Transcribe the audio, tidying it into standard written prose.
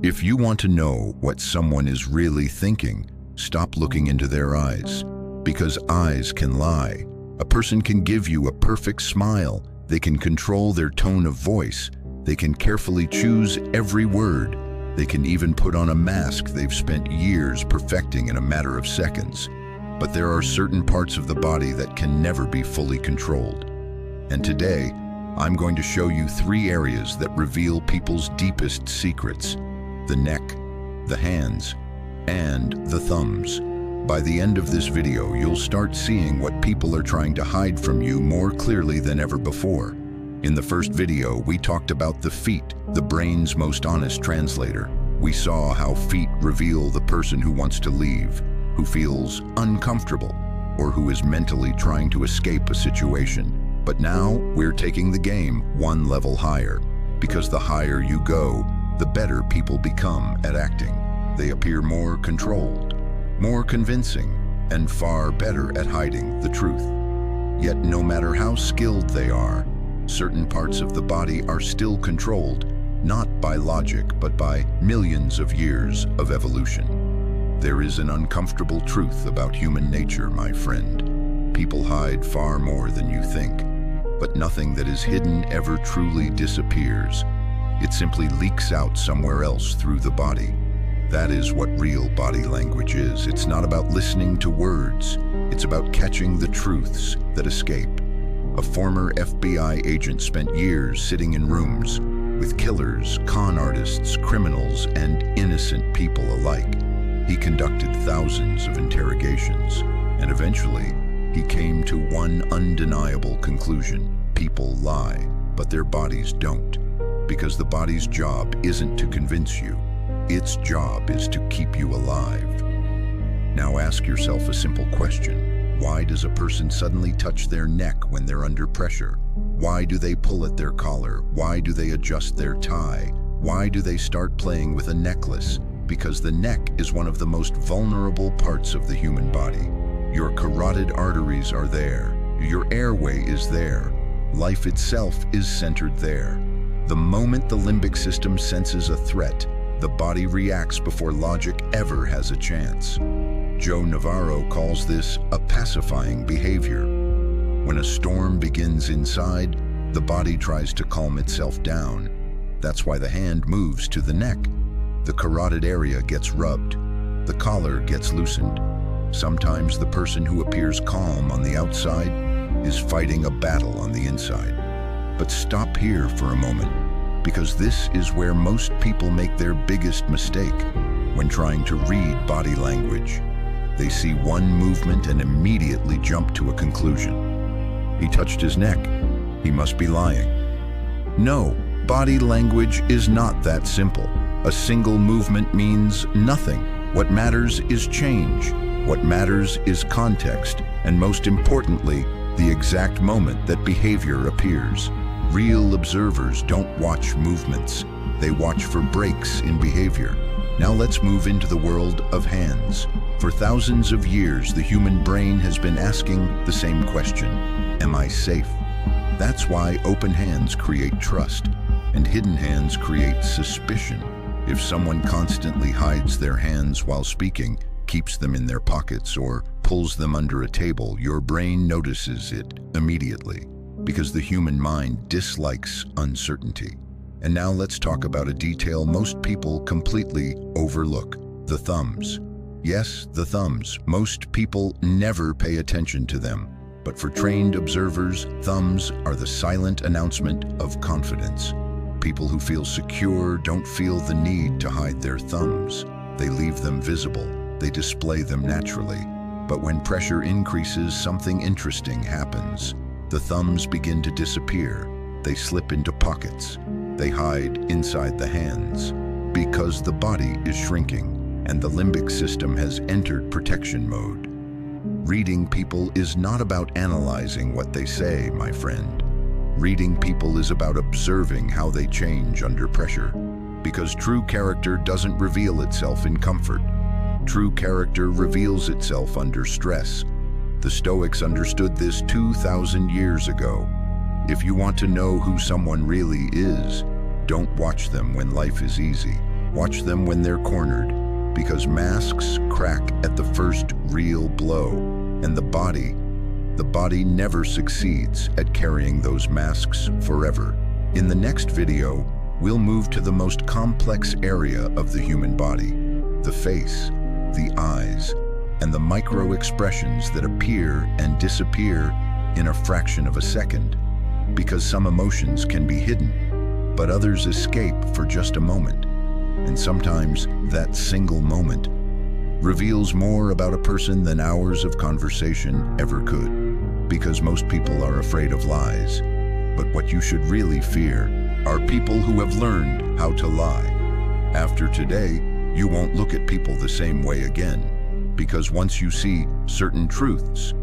If you want to know what someone is really thinking, stop looking into their eyes. Because eyes can lie. A person can give you a perfect smile. They can control their tone of voice. They can carefully choose every word. They can even put on a mask they've spent years perfecting in a matter of seconds. But there are certain parts of the body that can never be fully controlled. And today, I'm going to show you 3 areas that reveal people's deepest secrets: the neck, the hands, and the thumbs. By the end of this video, you'll start seeing what people are trying to hide from you more clearly than ever before. In the first video, we talked about the feet, the brain's most honest translator. We saw how feet reveal the person who wants to leave, who feels uncomfortable, or who is mentally trying to escape a situation. But now, we're taking the game one level higher, because the higher you go, the better people become at acting. They appear more controlled, more convincing, and far better at hiding the truth. Yet no matter how skilled they are, certain parts of the body are still controlled, not by logic, but by millions of years of evolution. There is an uncomfortable truth about human nature, my friend. People hide far more than you think, but nothing that is hidden ever truly disappears. It simply leaks out somewhere else through the body. That is what real body language is. It's not about listening to words. It's about catching the truths that escape. A former FBI agent spent years sitting in rooms with killers, con artists, criminals, and innocent people alike. He conducted thousands of interrogations, and eventually, he came to one undeniable conclusion: people lie, but their bodies don't. Because the body's job isn't to convince you. Its job is to keep you alive. Now ask yourself a simple question. Why does a person suddenly touch their neck when they're under pressure? Why do they pull at their collar? Why do they adjust their tie? Why do they start playing with a necklace? Because the neck is one of the most vulnerable parts of the human body. Your carotid arteries are there. Your airway is there. Life itself is centered there. The moment the limbic system senses a threat, the body reacts before logic ever has a chance. Joe Navarro calls this a pacifying behavior. When a storm begins inside, the body tries to calm itself down. That's why the hand moves to the neck. The carotid area gets rubbed. The collar gets loosened. Sometimes the person who appears calm on the outside is fighting a battle on the inside. But stop here for a moment, because this is where most people make their biggest mistake when trying to read body language. They see one movement and immediately jump to a conclusion. He touched his neck. He must be lying. No, body language is not that simple. A single movement means nothing. What matters is change. What matters is context, and most importantly, the exact moment that behavior appears. Real observers don't watch movements. They watch for breaks in behavior. Now let's move into the world of hands. For thousands of years, the human brain has been asking the same question: am I safe? That's why open hands create trust, and hidden hands create suspicion. If someone constantly hides their hands while speaking, keeps them in their pockets, or pulls them under a table, your brain notices it immediately, because the human mind dislikes uncertainty. And now let's talk about a detail most people completely overlook: the thumbs. Yes, the thumbs. Most people never pay attention to them. But for trained observers, thumbs are the silent announcement of confidence. People who feel secure don't feel the need to hide their thumbs. They leave them visible. They display them naturally. But when pressure increases, something interesting happens. The thumbs begin to disappear. They slip into pockets. They hide inside the hands. Because the body is shrinking, and the limbic system has entered protection mode. Reading people is not about analyzing what they say, my friend. Reading people is about observing how they change under pressure. Because true character doesn't reveal itself in comfort. True character reveals itself under stress. The Stoics understood this 2,000 years ago. If you want to know who someone really is, don't watch them when life is easy. Watch them when they're cornered, because masks crack at the first real blow, and the body never succeeds at carrying those masks forever. In the next video, we'll move to the most complex area of the human body, the face, the eyes, and the micro-expressions that appear and disappear in a fraction of a second. Because some emotions can be hidden, but others escape for just a moment. And sometimes that single moment reveals more about a person than hours of conversation ever could. Because most people are afraid of lies, but what you should really fear are people who have learned how to lie. After today, you won't look at people the same way again, because once you see certain truths,